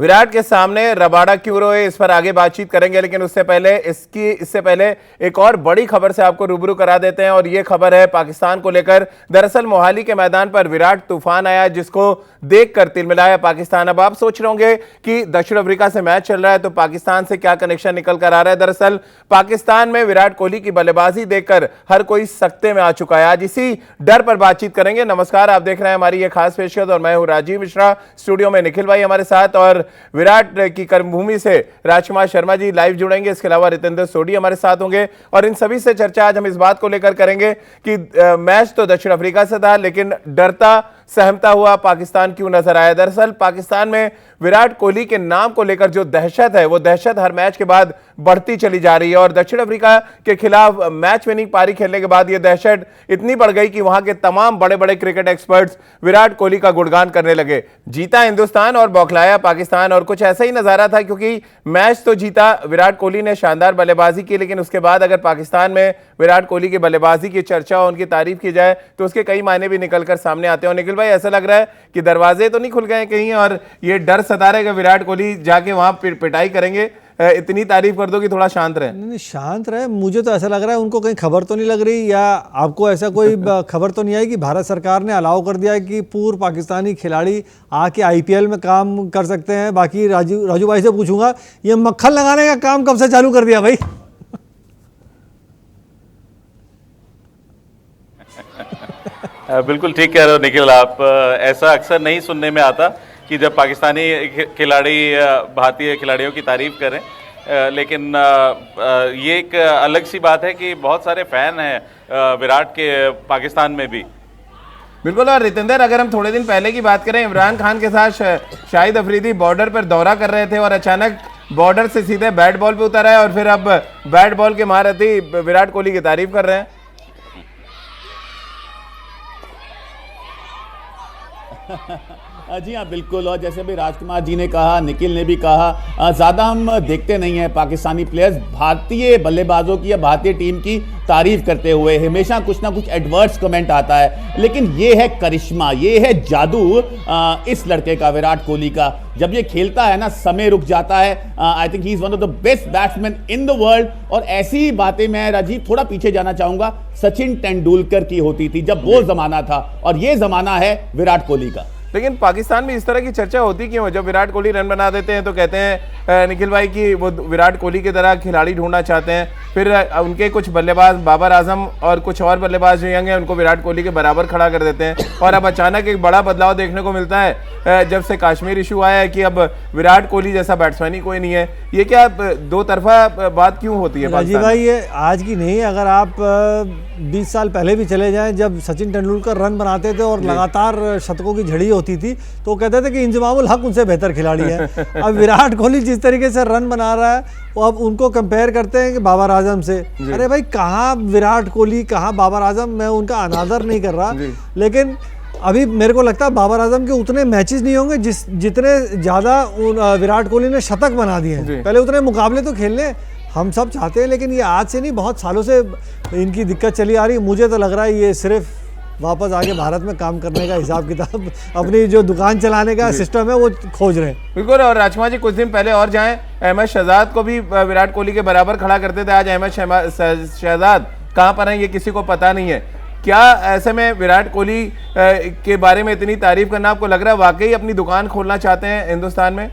विराट के सामने रबाडा क्यों रोए, इस पर आगे बातचीत करेंगे, लेकिन इससे पहले एक और बड़ी खबर से आपको रूबरू करा देते हैं और ये खबर है पाकिस्तान को लेकर। दरअसल मोहाली के मैदान पर विराट तूफान आया जिसको देखकर तिलमिलाया पाकिस्तान। अब आप सोच रहे होंगे कि दक्षिण अफ्रीका से मैच चल रहा है तो पाकिस्तान से क्या कनेक्शन निकल कर आ रहा है। दरअसल पाकिस्तान में विराट कोहली की बल्लेबाजी देखकर हर कोई सकते में आ चुका है। आज इसी डर पर बातचीत करेंगे। नमस्कार, आप देख रहे हैं हमारी ये खास पेशकश और मैं हूं राजीव मिश्रा। स्टूडियो में निखिल भाई हमारे साथ और विराट की कर्मभूमि से राजकुमार शर्मा जी लाइव जुड़ेंगे। इसके अलावा रितेंद्र सोडी हमारे साथ होंगे और इन सभी से चर्चा आज हम इस बात को लेकर करेंगे कि मैच तो दक्षिण अफ्रीका से था लेकिन डरता सहमता हुआ पाकिस्तान क्यों नजर आया। दरअसल पाकिस्तान में विराट कोहली के नाम को लेकर जो दहशत है वो दहशत हर मैच के बाद बढ़ती चली जा रही है और दक्षिण अफ्रीका के खिलाफ मैच विनिंग पारी खेलने के बाद ये दहशत इतनी बढ़ गई कि वहां के तमाम बड़े बड़े क्रिकेट एक्सपर्ट्स विराट कोहली का गुणगान करने लगे। जीता हिंदुस्तान और बौखलाया पाकिस्तान, और कुछ ऐसा ही नजारा था क्योंकि मैच तो जीता, विराट कोहली ने शानदार बल्लेबाजी की, लेकिन उसके बाद अगर पाकिस्तान में विराट कोहली की बल्लेबाजी की चर्चा और उनकी तारीफ की जाए तो उसके कई मायने भी निकलकर सामने आते हैं। निखिल भाई, ऐसा लग रहा है कि दरवाजे तो नहीं खुल गए कहीं और ये डर सता रहेगा विराट कोहली जाके वहां पिटाई करेंगे, इतनी तारीफ कर दो कि थोड़ा शांत रहे। नहीं, शांत रहे। मुझे तो ऐसा लग रहा है उनको कहीं खबर तो नहीं लग रही, या आपको ऐसा कोई खबर तो नहीं आई कि भारत सरकार ने अलाउ कर दिया है कि पूर्व पाकिस्तानी खिलाड़ी आके आईपीएल में काम कर सकते हैं। बाकी राजू भाई से पूछूंगा, ये मक्खन लगाने का काम कब से चालू कर दिया भाई? बिल्कुल ठीक कह रहे हो निखिल आप। ऐसा अक्सर नहीं सुनने में आता कि जब पाकिस्तानी खिलाड़ी भारतीय खिलाड़ियों की तारीफ करें, लेकिन ये एक अलग सी बात है कि बहुत सारे फैन हैं विराट के पाकिस्तान में भी। बिल्कुल। और रितेंद्र, अगर हम थोड़े दिन पहले की बात करें, इमरान खान के साथ शाहिद अफरीदी बॉर्डर पर दौरा कर रहे थे और अचानक बॉर्डर से सीधे बैट बॉल पे उतर आए और फिर अब बैट बॉल के महारथी विराट कोहली की तारीफ कर रहे हैं। जी हाँ, बिल्कुल। और जैसे भी राजकुमार जी ने कहा, निखिल ने भी कहा, ज़्यादा हम देखते नहीं हैं पाकिस्तानी प्लेयर्स भारतीय बल्लेबाजों की या भारतीय टीम की तारीफ करते हुए। हमेशा कुछ ना कुछ एडवर्स कमेंट आता है, लेकिन ये है करिश्मा, ये है जादू इस लड़के का, विराट कोहली का। जब ये खेलता है ना, समय रुक जाता है। I think he is one of the best batsman in the world. और ऐसी बातें मैं राजीव थोड़ा पीछे जाना चाहूंगा, सचिन तेंदुलकर की होती थी जब वो जमाना था, और ये जमाना है विराट कोहली का। लेकिन पाकिस्तान में इस तरह की चर्चा होती क्यों है? जब विराट कोहली रन बना देते हैं तो कहते हैं निखिल भाई कि वो विराट कोहली की तरह खिलाड़ी ढूंढना चाहते हैं, फिर उनके कुछ बल्लेबाज बाबर आजम और कुछ और बल्लेबाज जो यंग हैं उनको विराट कोहली के बराबर खड़ा कर देते हैं। और अब अचानक एक बड़ा बदलाव देखने को मिलता है जब से कश्मीर इशू आया है कि अब विराट कोहली जैसा बैट्समैन ही कोई नहीं है। ये क्या दो तरफा बात क्यों होती है? जी भाई, ये आज की नहीं, अगर आप 20 साल पहले भी चले जाएं, जब सचिन तेंदुलकर रन बनाते थे और लगातार शतकों की झड़ी होती थी तो कहते थे कि इंजमामुल हक उनसे बेहतर खिलाड़ी है। अब विराट कोहली जिस तरीके से रन बना रहा है वो अब उनको कंपेयर करते हैं कि बाबर आजम से। अरे भाई, कहाँ विराट कोहली, कहाँ बाबर आजम। मैं उनका अनादर नहीं कर रहा, लेकिन अभी मेरे को लगता है बाबर आजम के उतने मैचेस नहीं होंगे जितने ज़्यादा विराट कोहली ने शतक बना दिए हैं। पहले उतने मुकाबले तो खेलने हम सब चाहते हैं, लेकिन ये आज से नहीं, बहुत सालों से इनकी दिक्कत चली आ रही है। मुझे तो लग रहा है ये सिर्फ वापस आके भारत में काम करने का हिसाब किताब, अपनी जो दुकान चलाने का सिस्टम है वो खोज रहे हैं। बिल्कुल। और राजकुमार जी, कुछ दिन पहले और जाएं, अहमद शहजाद को भी विराट कोहली के बराबर खड़ा करते थे। आज अहमद शहजाद कहाँ पर हैं ये किसी को पता नहीं है। क्या ऐसे में विराट कोहली के बारे में इतनी तारीफ करना आपको लग रहा है वाकई अपनी दुकान खोलना चाहते हैं हिंदुस्तान में?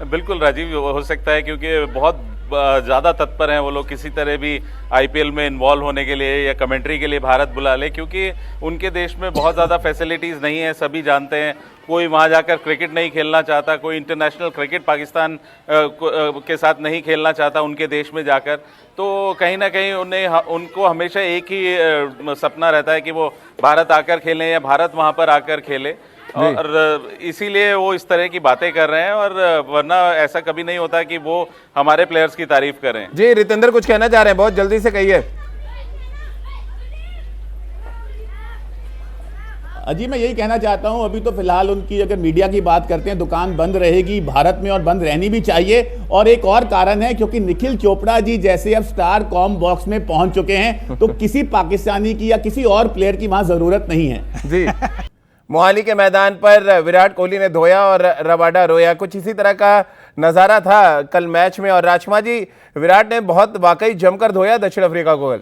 बिल्कुल राजीव, हो सकता है क्योंकि बहुत ज़्यादा तत्पर हैं वो लोग किसी तरह भी आईपीएल में इन्वॉल्व होने के लिए या कमेंट्री के लिए भारत बुला ले, क्योंकि उनके देश में बहुत ज़्यादा फैसिलिटीज़ नहीं है। सभी जानते हैं, कोई वहाँ जाकर क्रिकेट नहीं खेलना चाहता, कोई इंटरनेशनल क्रिकेट पाकिस्तान के साथ नहीं खेलना चाहता उनके देश में जाकर। तो कहीं ना कहीं उनको हमेशा एक ही सपना रहता है कि वो भारत आकर खेलें या भारत वहाँ पर आकर खेले, और इसीलिए वो इस तरह की बातें कर रहे हैं। और वरना ऐसा कभी नहीं होता कि वो हमारे प्लेयर्स की तारीफ करें। जी रितेंद्र, कुछ कहना चाह रहे हैं, बहुत जल्दी से कहिए। जी, मैं यही कहना चाहता हूं, अभी तो फिलहाल उनकी अगर मीडिया की बात करते हैं, दुकान बंद रहेगी भारत में और बंद रहनी भी चाहिए। और एक और कारण है, क्योंकि निखिल चोपड़ा जी जैसे अब स्टार कॉम बॉक्स में पहुंच चुके हैं तो किसी पाकिस्तानी की या किसी और प्लेयर की वहां जरूरत नहीं है। जी मोहाली के मैदान पर विराट कोहली ने धोया और रबाडा रोया, कुछ इसी तरह का नजारा था कल मैच में। और राजकुमार जी, विराट ने बहुत वाकई जमकर धोया दक्षिण अफ्रीका को कल।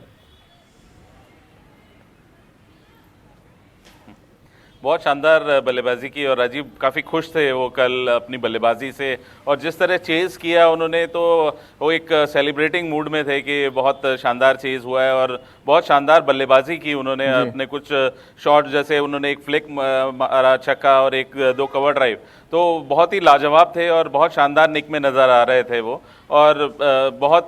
बहुत शानदार बल्लेबाजी की और राजीव काफ़ी खुश थे वो कल अपनी बल्लेबाजी से, और जिस तरह चेज़ किया उन्होंने तो वो एक सेलिब्रेटिंग मूड में थे कि बहुत शानदार चेज़ हुआ है और बहुत शानदार बल्लेबाजी की उन्होंने। अपने कुछ शॉट, जैसे उन्होंने एक फ्लिक मारा छक्का और एक दो कवर ड्राइव, तो बहुत ही लाजवाब थे और बहुत शानदार निक में नज़र आ रहे थे वो, और बहुत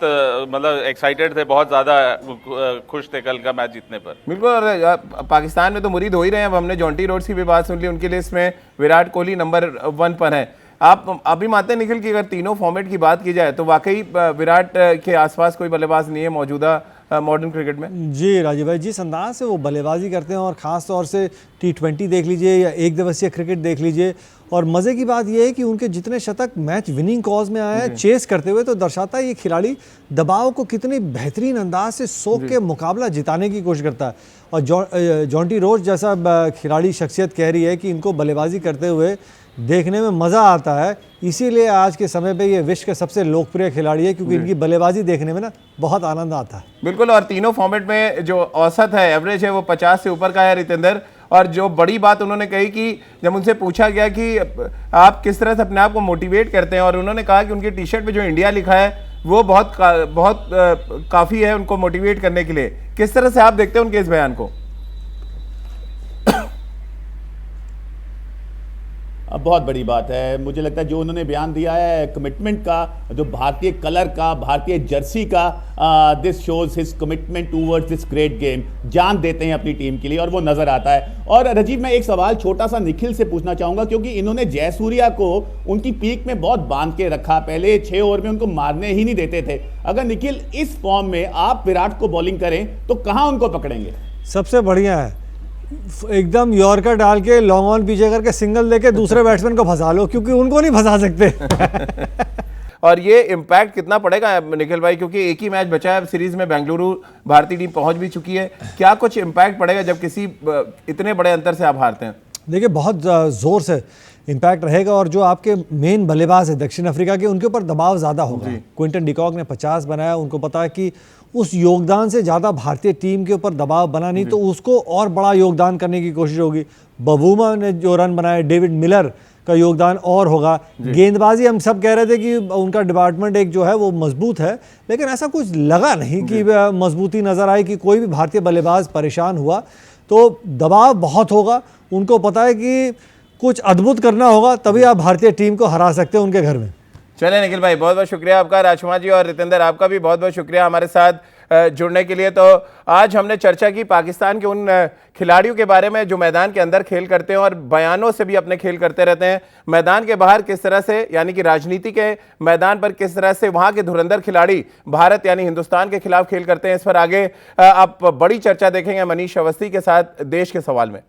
मतलब एक्साइटेड थे, बहुत ज़्यादा खुश थे कल का मैच जीतने पर। बिल्कुल। और पाकिस्तान में तो मुरीद हो ही रहे हैं। अब हमने जॉन्टी रोड्स की भी बात सुन ली, उनकी लिस्ट में विराट कोहली नंबर 1 पर है। आप अभी मानते हैं निखिल कि अगर तीनों फॉर्मेट की बात की जाए तो वाकई विराट के आसपास कोई बल्लेबाज नहीं है मौजूदा मॉडर्न क्रिकेट में? जी राजीव भाई, जिस अंदाज से वो बल्लेबाजी करते हैं और ख़ास तौर से T20 देख लीजिए या एक दिवसीय क्रिकेट देख लीजिए, और मज़े की बात यह है कि उनके जितने शतक मैच विनिंग कॉज में आया है चेस करते हुए, तो दर्शाता है ये खिलाड़ी दबाव को कितनी बेहतरीन अंदाज से सोख के मुकाबला जिताने की कोशिश करता है। और जॉन्टी रोड्स जैसा खिलाड़ी शख्सियत कह रही है कि इनको बल्लेबाजी करते हुए देखने में मज़ा आता है, इसीलिए आज के समय पे ये विश्व के सबसे लोकप्रिय खिलाड़ी है, क्योंकि इनकी बल्लेबाजी देखने में ना बहुत आनंद आता है। बिल्कुल। और तीनों फॉर्मेट में जो औसत है, एवरेज है, वो 50 से ऊपर का है रितेंद्र। और जो बड़ी बात उन्होंने कही कि जब उनसे पूछा गया कि आप किस तरह से अपने आप को मोटिवेट करते हैं, और उन्होंने कहा कि उनकी टी शर्ट पे जो इंडिया लिखा है वो बहुत काफ़ी है उनको मोटिवेट करने के लिए। किस तरह से आप देखते हैं उनके इस बयान को? बहुत बड़ी बात है। मुझे लगता है जो उन्होंने बयान दिया है कमिटमेंट का, जो भारतीय कलर का, भारतीय जर्सी का, this shows his commitment towards this great game. जान देते हैं अपनी टीम के लिए और वो नजर आता है। और राजीव, मैं एक सवाल छोटा सा निखिल से पूछना चाहूंगा, क्योंकि इन्होंने जयसूर्या को उनकी पीक में बहुत बांध के रखा, पहले 6 ओवर में उनको मारने ही नहीं देते थे। अगर निखिल इस फॉर्म में आप विराट को बॉलिंग करें तो कहां उनको पकड़ेंगे? सबसे बढ़िया है एकदम यॉर्कर डाल के लॉन्ग ऑन पीछे करके सिंगल देके दूसरे बैट्समैन को फंसा लो, क्योंकि उनको नहीं फंसा सकते। और ये इम्पैक्ट कितना पड़ेगा निखिल भाई, क्योंकि एक ही मैच बचा है सीरीज में, बेंगलुरु भारतीय टीम पहुंच भी चुकी है। क्या कुछ इम्पैक्ट पड़ेगा जब किसी इतने बड़े अंतर से आप हारते हैं? देखिए, बहुत ज़ोर से इम्पैक्ट रहेगा, और जो आपके मेन बल्लेबाज है दक्षिण अफ्रीका के, उनके ऊपर दबाव ज़्यादा होगा। क्विंटन डिकॉक ने 50 बनाया, उनको पता है कि उस योगदान से ज़्यादा भारतीय टीम के ऊपर दबाव बना नहीं, तो उसको और बड़ा योगदान करने की कोशिश होगी। बवूमा ने जो रन बनाए, डेविड मिलर का योगदान और होगा। गेंदबाजी हम सब कह रहे थे कि उनका डिपार्टमेंट एक जो है वो मजबूत है, लेकिन ऐसा कुछ लगा नहीं कि मजबूती नज़र आई कि कोई भी भारतीय बल्लेबाज परेशान हुआ। तो दबाव बहुत होगा, उनको पता है कि कुछ अद्भुत करना होगा, तभी आप भारतीय टीम को हरा सकते हैं उनके घर में। चले निखिल भाई, बहुत बहुत शुक्रिया आपका। राजकुमार जी और रितेंद्र, आपका भी बहुत बहुत शुक्रिया हमारे साथ जुड़ने के लिए। तो आज हमने चर्चा की पाकिस्तान के उन खिलाड़ियों के बारे में जो मैदान के अंदर खेल करते हैं और बयानों से भी अपने खेल करते रहते हैं, मैदान के बाहर किस तरह से, यानी कि राजनीति के मैदान पर किस तरह से वहां के धुरंधर खिलाड़ी भारत यानी हिंदुस्तान के खिलाफ खेल करते हैं। इस पर आगे आप बड़ी चर्चा देखेंगे मनीष अवस्थी के साथ देश के सवाल में।